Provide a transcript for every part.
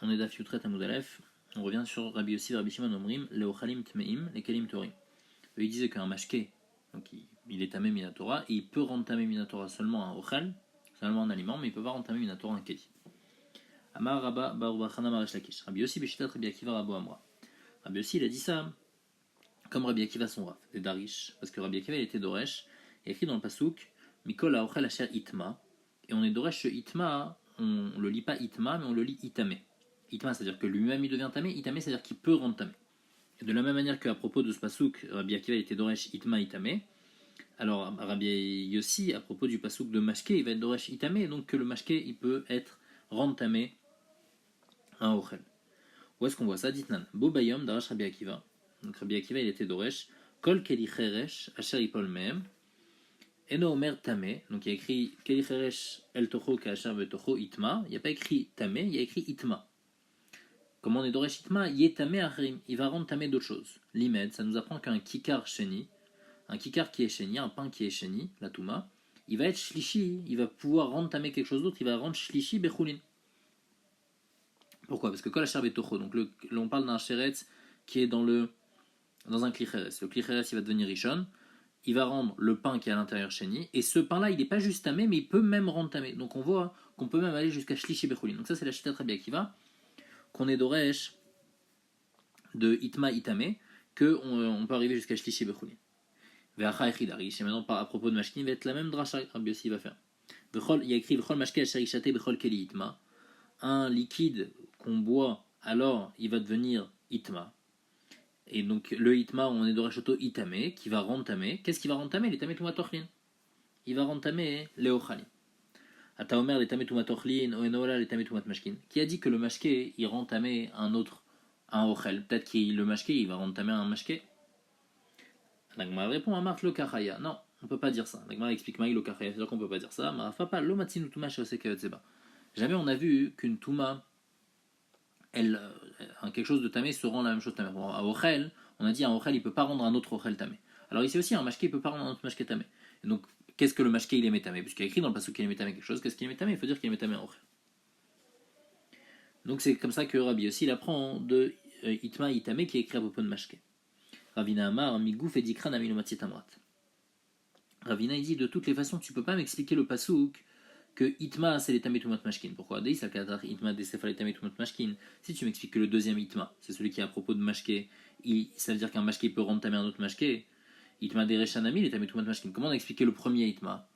on est d'Af Yutret Amud Aleph, on revient sur Rabbi Yossi et Rabbi Shimon Omrim, les Ochalim Tmeim, les Kelim Torim. Eux, ils disaient qu'un mashké, donc il est tamé minatora, et il peut rendre tamé minatora seulement un ochal, seulement un aliment, mais il peut pas rendre tamé minatora un keli. Amar Rabba Barubachana Maresh Lakish. Rabbi Yossi Beshitat Rabbi Akiva Rabo Amra. Rabbi Yossi, il a dit ça comme Rabbi Akiva son Rav, des Darish, parce que Rabbi Akiva il était Doresh, il a écrit dans le Pasuk, Mikol Aochel Asher Itma, et on est Doresh Itma, on le lit pas Itma, mais on le lit Itamé. Itma, c'est-à-dire que lui-même il devient tamé, Itamé, c'est-à-dire qu'il peut rendre tamé. Et de la même manière qu'à propos de ce Pasuk, Rabbi Akiva était Doresh Itma Itamé, alors Rabbi Yossi, à propos du Pasuk de Mashké, il va être Doresh Itamé, donc que le Mashké il peut être rendre tamé un Ochel. Où est-ce qu'on voit ça? Ditnan. Bo Bayom Darash Rabbi Akiva. Donc Rabbi Akiva il était Doresh. Kol Keli Cheresh Asher Ipol Mehem. Eno Omer Tamé. Donc il y a écrit Keli Cheresh El Tocho Kasher Vetocho Itma. Il n'y a pas écrit Tamé, il y a écrit Itma. Comment on est Doresh Itma? Yé Tamé Acherim. Il va rendre Tamé d'autres choses. Limed, ça nous apprend qu'un Kikar Sheni, un Kikar qui est Sheni, un pain qui est Sheni, la Touma, il va être Shlishi, il va pouvoir rendre Tamé quelque chose d'autre, il va rendre Shlishi Bechulin. Pourquoi? Parce que Kol Asher Betocho, donc on parle d'un Sheretz qui est dans un Klicheres. Le Klicheres il va devenir Rishon, il va rendre le pain qui est à l'intérieur Sheni, et ce pain-là il n'est pas juste tamé, mais il peut même rendre tamé. Donc on voit qu'on peut même aller jusqu'à Shlishi Bechulin. Donc ça c'est la Shita Rabbi Akiva, qu'on est Doresh de Itma Itame, qu'on peut arriver jusqu'à Shlishi Bechulin. Ve'acha Echidarish, et maintenant à propos de Mashkin, va être la même dracha Rabbi Yossi va faire. Il y a écrit Vechol Mashke Asher Ishate Bechol Keli Itma, un liquide qu'on boit, alors il va devenir Itma. Et donc le Itma, on est Doresh Itame, qui va rendre tamé. Qu'est-ce qui va rendre tamé? Les tamé tumatochlin. Il va rendre tamé les ochalim. Ata Omer les tamé tumatochlin, oenola les tamé tumat mashkin. Qui a dit que le mashké, il rend tamé un ochel? Peut-être que le mashké, il va rendre tamé un mashké. L'agma répond à Marc Lokachaya. Non, on ne peut pas dire ça. L'agma explique Maï Lokachaya, c'est-à-dire qu'on ne peut pas dire ça. Marafa lo matzinu tuma sheosekayotzeba. Jamais on a vu qu'une touma, quelque chose de tamé se rend la même chose tamé. Bon, à ochel, on a dit un ochel il peut pas rendre un autre ochel tamé. Alors ici aussi un mashké il peut pas rendre un autre mashké tamé. Et donc qu'est-ce que le mashké il est tamé? Puisqu'il y a écrit dans le passage qu'il est tamé quelque chose, qu'est-ce qu'il est tamé? Il faut dire qu'il est tamé un ochel. Donc c'est comme ça que Rabbi aussi il apprend de Itma Itame qui est écrit à propos de mashké. Ravina Amar Migouf et Dikran Aminomati Tamrat. Ravina il dit de toutes les façons tu peux pas m'expliquer le pasouk que Itma c'est les Tametumat Mashkin. Pourquoi? Itma des Sefal les Tametumat Mashkin. Si tu m'expliques que le deuxième Itma, c'est celui qui est à propos de Mashké, ça veut dire qu'un Mashké peut rendre tamé un autre Mashké. Itma des Reshanami les Tametumat Mashkin. Comment on a expliqué le premier Itma?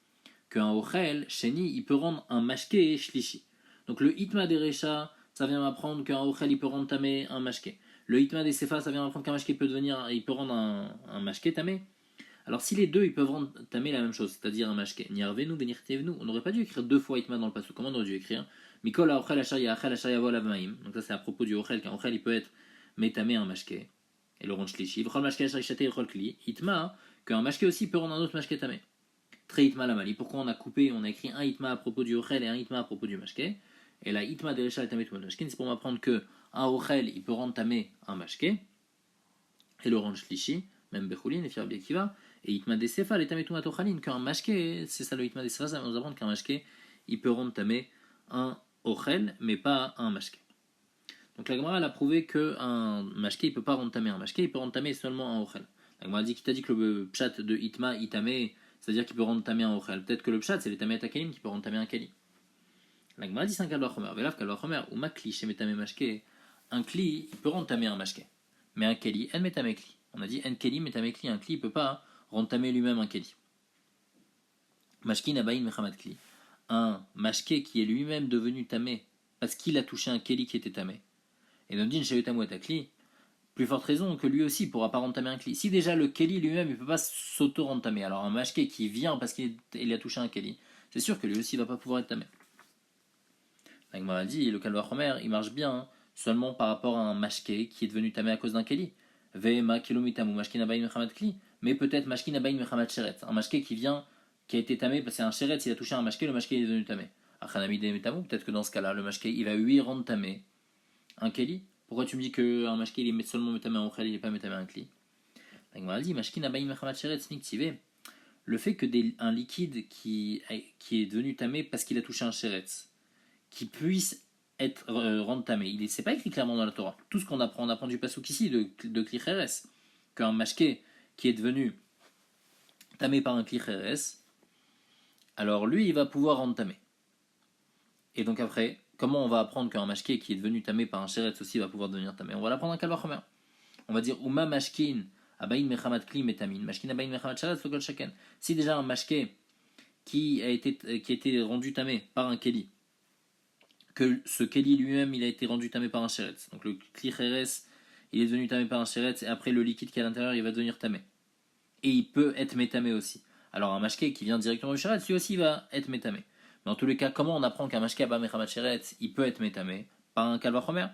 Qu'un Ochel, Sheni, il peut rendre un Mashké Shlishi. Donc le Itma des Resha, ça vient m'apprendre qu'un Ochel il peut rendre tamé un Mashké. Le Itma des Sefa, ça vient m'apprendre qu'un Mashké il peut rendre un Mashké tamé. Alors si les deux ils peuvent rendre tamé la même chose, c'est-à-dire un mashké, niarvenu, benirtevenu, on n'aurait pas dû écrire deux fois itma dans le passage. Comment on aurait dû écrire Mikol ochel achar achel achar yavol avmaim. Donc ça c'est à propos du ochel, qu'un ochel il peut être métamé un mashké et le rendre shlishi. V'chol mashké achar ishate v'chol kli. Itma, qu'un mashké aussi peut rendre un autre mashké tamé. Très itma la mali. Pourquoi on a écrit un itma à propos du ochel et un itma à propos du mashké? Et la itma de l'échal tamé tout mashké, c'est pour m'apprendre que un ochel il peut rendre tamé un mashké et le rendre shlishi, même bechulin et fier biakiva. Et Itma des Sefa, les Tamé Tumatochalin, qu'un mashké, c'est ça le Itma des Sefa, ça va nous apprendre qu'un mashké, il peut rendre tamé un ochel, mais pas un mashké. Donc la Gemara, elle a prouvé qu'un mashké, il peut pas rendre tamé un mashké, il peut rendre tamé seulement un ochel. La Gemara dit qu'il t'a dit que le pshat de Itma, Itamé, c'est-à-dire qu'il peut rendre tamé un ochel. Peut-être que le pshat, c'est les Tamé Takalim qui peut rendre tamé un keli. La Gemara dit c'est un kalvachomer. Velav kalvachomer, ou makli chez Metame mashké, un kli, il peut rendre tamé un mashké. Mais un keli, en Metame kli. On a dit en keli, Metame kli, un kli, il peut pas rendre tamé lui-même un keli. Mashkin abayin mechamat kli. Un mashké qui est lui-même devenu tamé parce qu'il a touché un keli qui était tamé. Et donc, din shayutamu et kli, plus forte raison que lui aussi pourra pas rendre tamé un kli. Si déjà le keli lui-même il peut pas s'auto-rendre tamé, alors un mashké qui vient parce qu'il a touché un keli, c'est sûr que lui aussi il va pas pouvoir être tamé. La Gemara dit le kalvachomer il marche bien seulement par rapport à un mashké qui est devenu tamé à cause d'un keli. Ve'ema kilomitamu mashkin abayin mechamat kli. Mais peut-être mashkin abayin mechamat sheret, un mashké qui a été tamé parce que c'est un sheret, s'il a touché un mashké, le mashké est devenu tamé. Achanami de metamu, peut-être que dans ce cas-là, le mashké il va lui rendre tamé un keli. Pourquoi tu me dis qu'un mashké il est seulement métamé un ochel, il n'est pas métamé un kli? La Gemara dit mashkin abayin mechamat sheret sniktive. Le fait que un liquide qui est devenu tamé parce qu'il a touché un sheret, qui puisse être rendre tamé. C'est pas écrit clairement dans la Torah. Tout ce qu'on apprend, on apprend du pasuk ici de Kli Cheres, qu'un mashké qui est devenu tamé par un Kli Cheres, alors lui il va pouvoir rendre tamé. Et donc après, comment on va apprendre qu'un mashké qui est devenu tamé par un Sheretz aussi va pouvoir devenir tamé? On va l'apprendre un Kalvachomer. On va dire Uma mashkin abayin mechamat kli metamin, mashkin abayin mechamat Sheretz fokol shaken. Si déjà un mashké qui a été rendu tamé par un Keli, que ce Keli lui-même il a été rendu tamé par un Sheretz. Donc le Kli Cheres il est devenu tamé par un Sheretz et après le liquide qui est à l'intérieur il va devenir tamé. Et il peut être métamé aussi. Alors un mashké qui vient directement du Sheretz lui aussi va être métamé. Mais en tous les cas, comment on apprend qu'un mashké abba mechamat Sheretz il peut être métamé? Par un kalvachomer.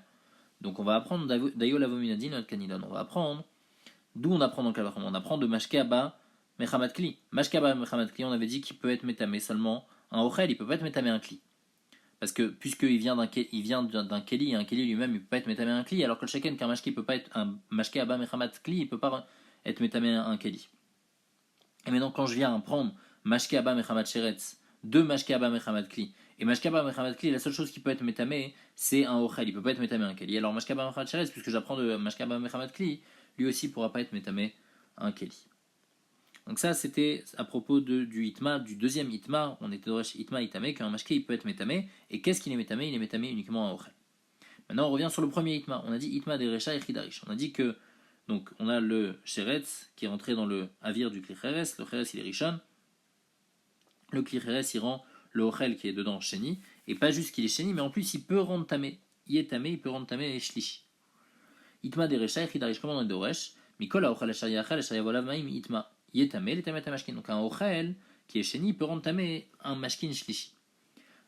Donc on va apprendre d'ayo lavominadin notre kanidon. On va apprendre d'où on apprend dans le kalvachomer. On apprend de mashké abba mechamat kli. Mashké abba mechamat kli, on avait dit qu'il peut être métamé seulement un ochel, il peut pas être métamé un kli. Parce que puisqu'il vient d'un keli, et un keli lui-même il peut pas être métamé un kli, alors que le shaken qu'un mashké peut pas être un mashké abba mechamat kli, il peut pas être métamé un keli. Et maintenant quand je viens prendre mashké abba mechamat sheretz, deux mashké abba mechamat kli, et mashké abba mechamat kli, la seule chose qui peut être métamé c'est un ochel, il peut pas être métamé un keli. Alors mashké abba mechamat sheretz, puisque j'apprends de mashké abba mechamat kli, lui aussi pourra pas être métamé un keli. Donc ça c'était à propos du hitma, du deuxième hitma. On était dans hitma itamé, qu'un mashké il peut être métamé. Et qu'est-ce qu'il est métamé? Il est métamé uniquement un ochel. Maintenant on revient sur le premier hitma. On a dit hitma des recha et chidarish. On a dit que donc on a le sheretz qui est rentré dans le avir du kli cheres. Le cheres il est rishon. Le kli cheres il rend le ochel qui est dedans sheni. Et pas juste qu'il est sheni, mais en plus il peut rendre tamé. Il est tamé, il peut rendre tamé et shlishi. Hitma des recha et chidarish. Comment on est doresh? Mikol a ochel ashari achel ashari volav maim hitma. Yetamé, les tamet mashkin. Donc un ochel qui est sheni peut rendre tamé un mashkin shlishi.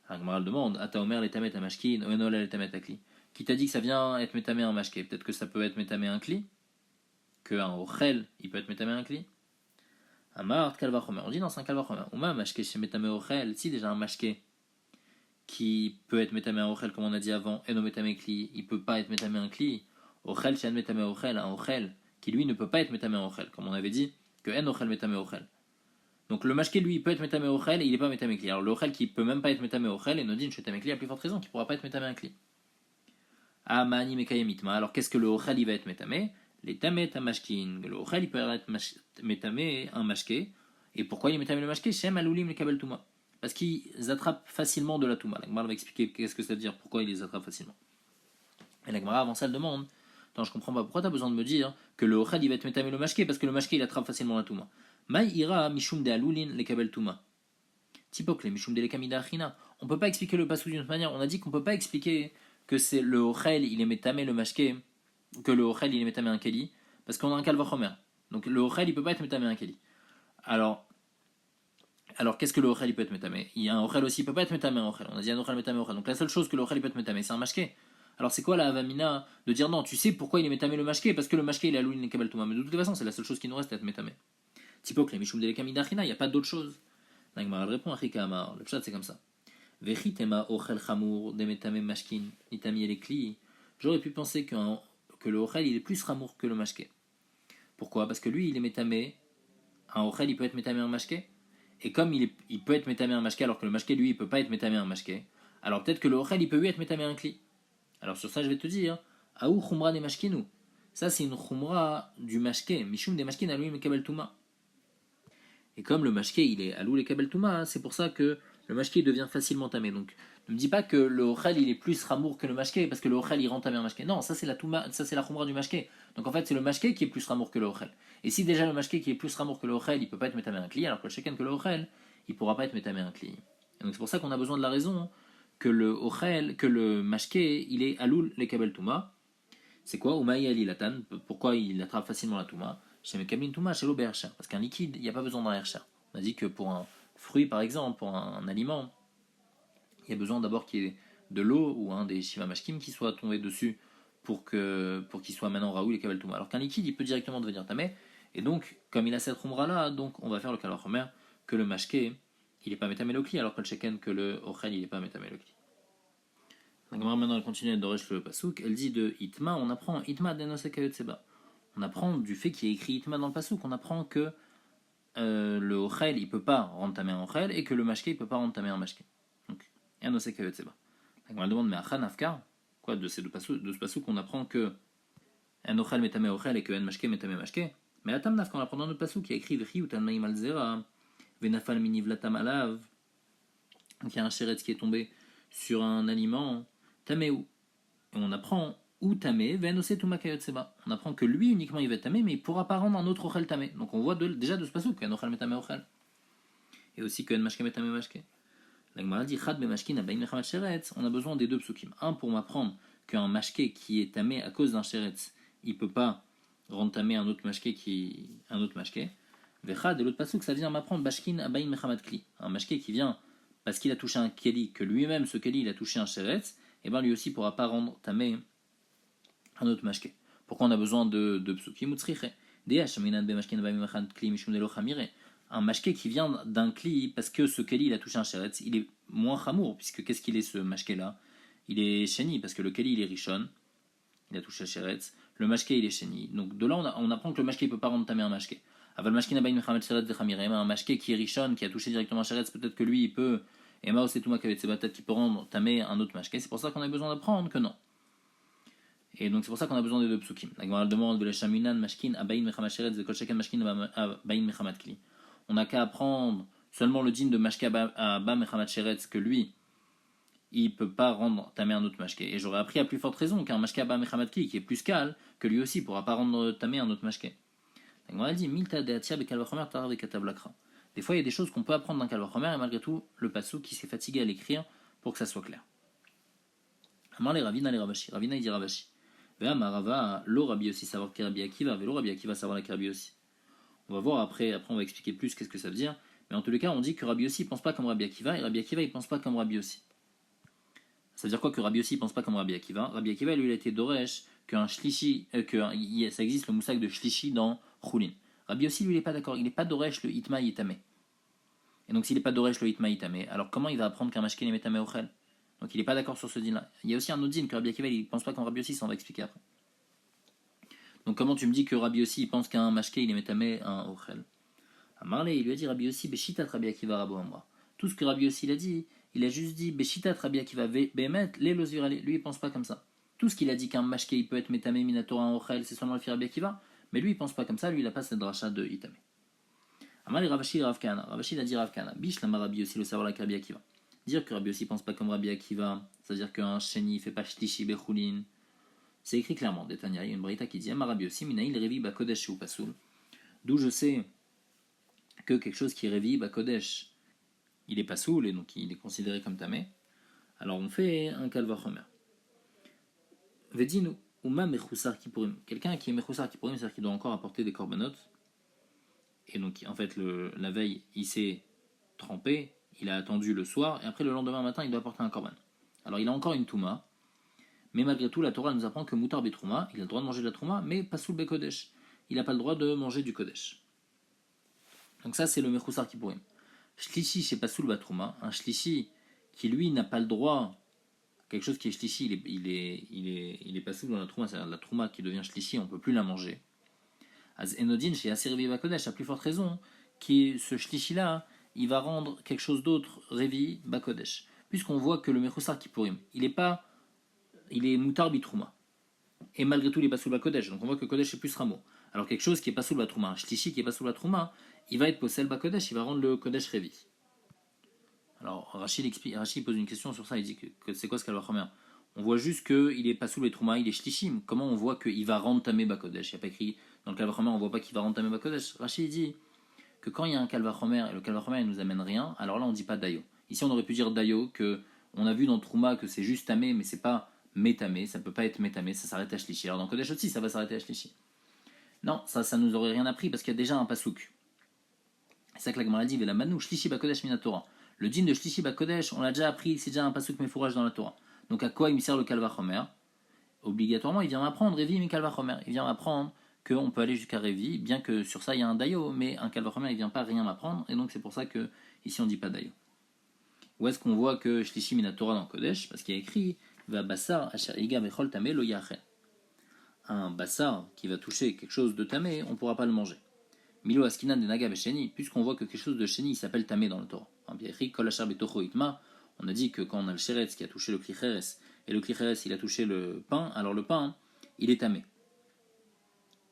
Alors le demande, Ata Omer les tamet mashkin, Oenola les tamet akli. Qui t'a dit que ça vient être métamé un mashké? Peut-être que ça peut être métamé un kli, que un ochel il peut être métamé un kli. Amart kalvachomer. On dit non, c'est un kalvachomer. Uma mashké chez métamé ochel. Si déjà un mashké qui peut être métamé un ochel comme on a dit avant, eno métamé kli, il peut pas être métamé un kli. Ochel chez métamé ochel, un ochel qui lui ne peut pas être métamé un ochel, comme on avait dit que en ochel métamé ochel. Donc le mashké lui il peut être métamé ochel et il n'est pas métamé kli. Alors le ochel qui peut même pas être métamé ochel et nodin chez métamé kli a plus forte raison qu'il pourra pas être métamé un kli. Amani mekayem itma. Alors qu'est-ce que le ochel il va être métamé? Les tamet mashkin. Le ochel il peut être métamé un mashké. Et pourquoi il est métamé le mashké? Shem aloulim le kabel touma. Parce qu'ils attrapent facilement de la touma. La Gemara va expliquer qu'est-ce que ça veut dire, pourquoi ils les attrapent facilement. Et la Gemara avant ça elle demande. Attends, je comprends pas pourquoi tu as besoin de me dire que le ochel il va être métamé le mashké, parce que le mashké il attrape facilement la touma. Maï ira mishum de aloulim le kabel touma. Tipok le mishum de le kamida achina. On peut pas expliquer le passou d'une autre manière. On a dit qu'on peut pas expliquer que c'est le ochel il est métamé le mashké, que le ochel il est métamé un keli, parce qu'on a un kalvachomer. Donc le ochel il peut pas être métamé un keli. Alors qu'est-ce que le ochel il peut être métamé? Il y a un ochel aussi, il peut pas être métamé un ochel. On a dit un ochel métamé ochel. Donc la seule chose que le ochel il peut être métamé, c'est un mashké. Alors c'est quoi la avamina de dire non, tu sais pourquoi il est métamé le mashké? Parce que le mashké il a l'ouin kabel touma. Mais de toute façon, c'est la seule chose qui nous reste à être métamé. Tipok le mishum de le kamida achina, il y a pas d'autre chose. Nagmar répond à Chika. Le pshat c'est comme ça. Vechitema ochel chamour demetame mashkin nitami elekli. J'aurais pu penser que le ochel il est plus chamour que le mashké. Pourquoi? Parce que lui il est métamé. Un ochel il peut être métamé un mashké. Et comme il peut être métamé un mashké alors que le mashké lui il peut pas être métamé un mashké, alors peut-être que le ochel il peut lui être métamé un kli. Alors sur ça je vais te dire Aou chumra des mashkinu. Ça c'est une chumra du mashké. Mishum des mashkin alou mekabel touma. Et comme le mashké il est alou le kabel touma, c'est pour ça que le mashké devient facilement tamé. Donc ne me dis pas que le ochel il est plus ramour que le mashké parce que le ochel il rend tamé un mashké. Non, ça c'est la touma, ça c'est la khumra du mashké. Donc en fait c'est le mashké qui est plus ramour que le ochel. Et si déjà le mashké qui est plus ramour que le ochel il peut pas être métamé un kli, alors que le shaken que le ochel il pourra pas être métamé un kli. Et donc c'est pour ça qu'on a besoin de la raison que le ochel, que le mashké il est alou le kabel touma. C'est quoi Umaï ali latan? Pourquoi il attrape facilement la touma? Chez Mekabin touma, chez l'eau parce qu'un liquide il n'y a pas besoin d'un hercher. On a dit que pour un fruit par exemple, pour un aliment, il y a besoin d'abord qu'il y ait de l'eau ou un des shiva mashkim qui soit tombé dessus pour qu'il soit maintenant raoul et kabel touma. Alors qu'un liquide il peut directement devenir tamé, et donc comme il a cette khumra là, donc on va faire le kalvachomer que le mashké il n'est pas métamé le kli, alors que le sheken que le ochel il n'est pas métamé le kli. La Gemara maintenant elle continue de Resh le Pasuk, elle dit de Itma, on apprend Itma denosekayot. On apprend du fait qu'il y a écrit Itma dans le Pasuk, on apprend que le Ochel il peut pas rendre tamé un Ochel et que le Mashké il peut pas rendre tamé un Mashké. Donc, Yanosekayot Seba. La On me demande, mais Achan Afkar, quoi, de ce passou qu'on apprend que un ochel metame ochel et que un mashke metame mashke. Mais la tamnaf, quand on apprend dans notre passou qui a écrit V'chi ou talmaim al zera, venafal minivlatam alav, donc il y a un chéretz qui est tombé sur un aliment, tameou. Et on apprend ou tamé, venose tout makayot seba. On apprend que lui uniquement il va être tamé, mais il ne pourra pas rendre un autre ochel tamé. Donc on voit déjà de ce passou qu'un ochel metame ochel. Et aussi qu'un mashke metame mashke. La Gemara dit Chad bemashkin abayin mechamat sheretz. On a besoin des deux psukim. Un pour m'apprendre qu'un mashke qui est tamé à cause d'un sheretz, il peut pas rendre tamé un autre mashke un autre mashke. Vechad et l'autre pasuk, ça vient m'apprendre bashkin abayin mechamat kli. Un mashke qui vient parce qu'il a touché un keli, que lui-même ce keli il a touché un sheretz, et ben lui aussi pourra pas rendre tamé un autre mashke. Pourquoi on a besoin de psukim ou tzriche? Deashaminan bemashkin abayin mechamat kli mishum delo chamire. Un mashke qui vient d'un kli parce que ce keli il a touché un sheretz, il est moins chamour, puisque qu'est-ce qu'il est ce mashke là? Il est sheni, parce que le keli il est rishon, il a touché un sheretz, le mashke il est sheni. Donc de là on apprend que le mashke il peut pas rendre tamé un mashke. Aval mashke nabayin mechamet sheretz vechamire, un mashke qui est rishon, qui a touché directement un sheretz, peut-être que lui il peut, et Mao c'est tout makavet, c'est peut-être qu'il peut rendre tamé un autre mashke. C'est pour ça qu'on a besoin d'apprendre que non. Et donc c'est pour ça qu'on a besoin des deux psukim. La Gemara demande de la shaminan mashkin abayin mechamat sheretz vekol sheken mashkin abayin mechamat kli. On n'a qu'à apprendre seulement le din de mashke abba mechamat sheretz, que lui il peut pas rendre tamé un autre mashke. Et j'aurais appris à plus forte raison qu'un mashke abba mechamat kli qui est plus cal, que lui aussi pourra pas rendre tamé un autre mashke. Donc on a dit milta de atia be kalvachomer tar ve katablakra. Des fois il y a des choses qu'on peut apprendre d'un kalvachomer et malgré tout le passou qui s'est fatigué à l'écrire pour que ça soit clair. Amar les Ravina les Ravashi. Ravina il dit Ravashi. Ve'am Rava lo Rabbi aussi savoir que Rabbi Akiva, velo Rabbi Akiva savoir la Rabbi aussi. On va voir après on va expliquer plus qu'est-ce que ça veut dire. Mais en tous les cas, on dit que Rabbi Yossi ne pense pas comme Rabbi Akiva, et Rabbi Akiva il ne pense pas comme Rabbi Yossi. Ça veut dire quoi que Rabbi Yossi ne pense pas comme Rabbi Akiva? Rabbi Akiva, lui, il a été doresh qu'un shlishi, ça existe le moussak de shlishi dans Choulin. Rabbi Yossi, lui, il n'est pas d'accord, il n'est pas doresh le hitma yitamé. Et donc, s'il n'est pas doresh le hitma yitamé, alors comment il va apprendre qu'un mashke n'est metame ochel? Donc, il n'est pas d'accord sur ce din-là. Il y a aussi un autre din que Rabbi Akiva, il ne pense pas comme Rabbi Yossi, ça on va expliquer après. Donc, comment tu me dis que Rabbi Yossi il pense qu'un mashke il est metame un ochel? Marley, il lui a dit Rabbi Yossi, Beshitat Rabbi Akiva Rabo Amra. Tout ce que Rabbi Yossi a dit, il a juste dit Beshitat Rabbi Akiva Behemet, les Lozvirale. Lui, il pense pas comme ça. Tout ce qu'il a dit qu'un mashke il peut être metame minatora en ochel, c'est seulement le Rabbi Akiva, mais lui, il pense pas comme ça, lui, il a pas cette dracha de itame. Amal Ravashi Ravkana. Ravashi a dit Ravkana. Bish lama Rabbi Yossi le savoir la Rabbi Akiva. Dire que Rabbi Yossi pense pas comme Rabbi Akiva, c'est-à-dire qu'un sheni fait pas shlishi bechulin. C'est écrit clairement. Détania, il y a une brita qui dit Amar Rabbi Yossi minaïl revi bakodesh ou pasoul. D'où je sais que quelque chose qui est révi Bakodesh, il est pas soul et donc il est considéré comme tamé, alors on fait un kalvachomer. Vedinu, Uma mechusar kipurim. Quelqu'un qui est mechusar kipurim, c'est-à-dire qu'il doit encore apporter des korbanot, et donc en fait la veille il s'est trempé, il a attendu le soir, et après le lendemain matin il doit apporter un korban. Alors il a encore une touma, mais malgré tout la Torah nous apprend que mutar betrouma, il a le droit de manger de la trouma, mais pas soul bekodesh, il n'a pas le droit de manger du kodesh. Donc ça c'est le mechusar kipurim. Shlishi chez Pasoul Batrouma, un shlishi qui lui n'a pas le droit, quelque chose qui est shlishi, il est Pasoul dans la trouma, c'est-à-dire la trouma qui devient shlishi, on ne peut plus la manger. Az Enodin chez Aserivi Bakodesh, à plus forte raison, qui ce shlishi là, il va rendre quelque chose d'autre Revi Bakodesh. Puisqu'on voit que le mechusar kipurim, il est mutar bitrouma. Et malgré tout il est Pasoul Bakodesh, donc on voit que Kodesh est plus ramo. Alors quelque chose qui est Pasoul Batrouma, un shlishi qui est Pasoul Batrouma, il va être possel Bakodesh, il va rendre le Kodesh Revi. Alors Rachid pose une question sur ça, il dit que c'est quoi ce kalvachomer? On voit juste qu'il est pas sous les trouma, il est shlishim. Comment on voit qu'il va rendre tamé Bakodesh? Il n'y a pas écrit dans le kalvachomer, on voit pas qu'il va rendre tamé Bakodesh. Rachid dit que quand il y a un kalvachomer et le kalvachomer il nous amène rien, alors là on dit pas dayo. Ici on aurait pu dire dayo, que on a vu dans trouma que c'est juste tamé, mais c'est pas métamé, ça peut pas être métamé, ça s'arrête à shlishi. Alors dans Kodesh aussi ça va s'arrêter à shlishi. Non, ça nous aurait rien appris parce qu'il y a déjà un pasouk. C'est ça que la Gemara dit, la manou shlishi bakodesh minatora. Le din de shlishi bakodesh, on l'a déjà appris, c'est déjà un pasuk mefourage dans la Torah. Donc à quoi il me sert le kalvachomer? Obligatoirement, il vient m'apprendre Revi mi kalvachomer. Il vient m'apprendre qu'on peut aller jusqu'à Revi, bien que sur ça il y a un dayo, mais un kalvachomer il vient pas rien m'apprendre, et donc c'est pour ça que ici on dit pas dayo. Où est-ce qu'on voit que shlishi minatora dans Kodesh? Parce qu'il y a écrit va bassar asher iga mechol tamé lo yachen. Un bassar qui va toucher quelque chose de tamé, on ne pourra pas le manger. Milo askinan de naga besheni, puisqu'on voit que quelque chose de sheni s'appelle tamé dans le Torah. On a dit que quand on a le Sheretz qui a touché le Klicheres, et le Klicheres il a touché le pain, alors le pain, il est tamé.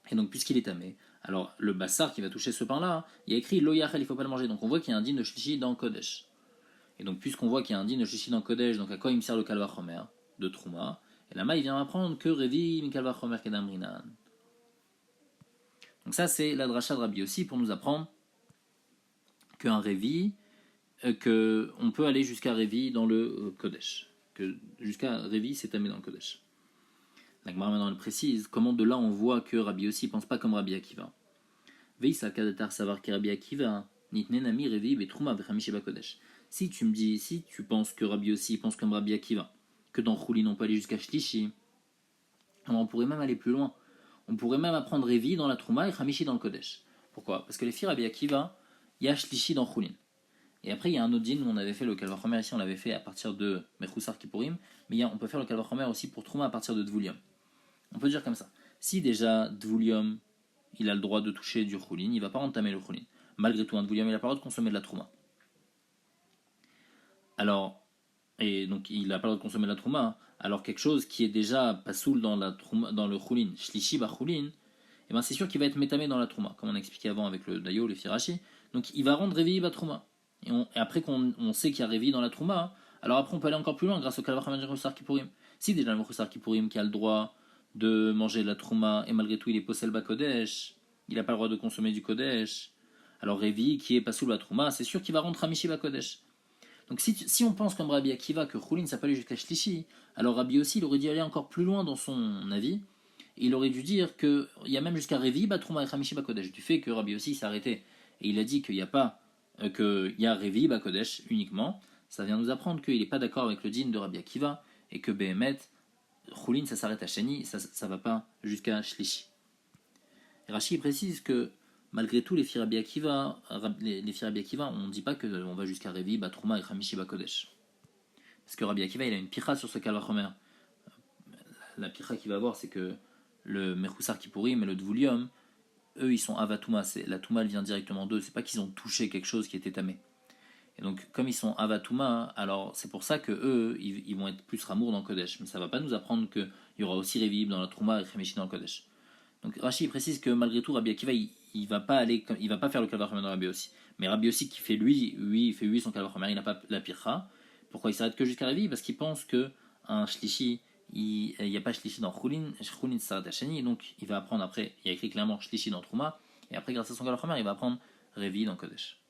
Et donc, puisqu'il est tamé, alors le bassar qui va toucher ce pain-là, il y a écrit Lo Yachel, il ne faut pas le manger. Donc on voit qu'il y a un din de Shlishi dans Kodesh. Et donc, puisqu'on voit qu'il y a un din de Shlishi dans Kodesh, donc à quoi il me sert le Kalva Chomer de Trouma. Et là-bas, il vient m'apprendre que Revi, Kalva Chomer Kedam Rinan. Donc, ça, c'est la dracha de Rabbi aussi pour nous apprendre qu'un Revi, qu'on peut aller jusqu'à Revi dans le Kodesh. Que jusqu'à Revi, c'est tamé dans le Kodesh. La Gemara maintenant elle précise comment de là on voit que Rabbi aussi pense pas comme Rabbi Akiva. Veisa kadatar savar que Rabbi Akiva nitnenami revi betruma vechamishi bakodesh. Si tu me dis, si tu penses que Rabbi aussi pense comme Rabbi Akiva, que dans Choulin on peut aller jusqu'à Shlishi, alors on pourrait même aller plus loin. On pourrait même apprendre Revi dans la Trouma et Chamishi dans le Kodesh. Pourquoi? Parce que les filles Rabbi Akiva, il y a Shlishi dans Choulin. Et après, il y a un autre din où on avait fait le Kalvachomer ici, on l'avait fait à partir de Mechoussar Kippourim, mais on peut faire le Kalvachomer aussi pour Trouma à partir de Dvulium. On peut dire comme ça. Si déjà Dvulium, il a le droit de toucher du Choulin, il ne va pas entamer le Choulin. Malgré tout, un Dvulium, il a pas le droit de consommer de la Trouma. Alors, et donc il n'a pas le droit de consommer de la Trouma, alors quelque chose qui est déjà pas soul dans le Choulin, Shlishi ba Choulin, et ben c'est sûr qu'il va être métamé dans la Trouma, comme on a expliqué avant avec le Dayo, le Firachi. Donc il va rendre Révi ba Trouma. Et après qu'on sait qu'il y a Révi dans la Trouma, alors après on peut aller encore plus loin grâce au Kalvar Mechoussar Kippourim. Si déjà le Mechoussar Kippourim qui a le droit de manger de la Trouma et malgré tout il est possel ba Kodesh, il n'a pas le droit de consommer du Kodesh, alors Révi qui est pas sous la Trouma, c'est sûr qu'il va rendre Hamishi ba Kodesh. Donc si on pense comme Rabbi Akiva que Choulin ça peut aller jusqu'à Shlishi, alors Rabbi aussi il aurait dû aller encore plus loin dans son avis. Et il aurait dû dire qu'il y a même jusqu'à Révi, Batrouma et Hamishi Bakodesh. Du fait que Rabbi aussi s'est arrêté. Et il a dit qu'il n'y a pas, qu'il y a Révi, Bakodesh uniquement. Ça vient nous apprendre qu'il n'est pas d'accord avec le din de Rabbi Akiva. Et que Behemet, Choulin ça s'arrête à Shani, ça ne va pas jusqu'à Shlishi. Et Rashi précise que malgré tout, les filles Rabbi Akiva, on ne dit pas qu'on va jusqu'à Révi, Batrouma et Hamishi Bakodesh. Parce que Rabbi Akiva, il a une pira sur ce Kalvachomer. La pira qu'il va avoir, c'est que le Mechoussar Kippourim et le Dvulium, eux, ils sont Avatouma. La Touma, elle vient directement d'eux. C'est pas qu'ils ont touché quelque chose qui était tamé. Et donc, comme ils sont Avatouma, alors c'est pour ça que eux, ils vont être plus Ramour dans le Kodesh. Mais ça va pas nous apprendre qu'il y aura aussi Révi dans la Trouma et Chemeshi dans le Kodesh. Donc Rashi précise que malgré tout, Rabbi Akiva, il va pas faire le Kalvachomer de Rabbi aussi. Mais Rabbi aussi qui fait il fait son Kalvachomer, il n'a pas la pircha. Pourquoi il s'arrête que jusqu'à Révi? Parce qu'il pense que un Shlishi, il n'y a pas Shlishi dans Choulin s'arrête à Shani, donc il va apprendre après, il y a écrit clairement Shlishi dans Trouma, et après grâce à son Kalvachomer, il va apprendre Révi dans Kodesh.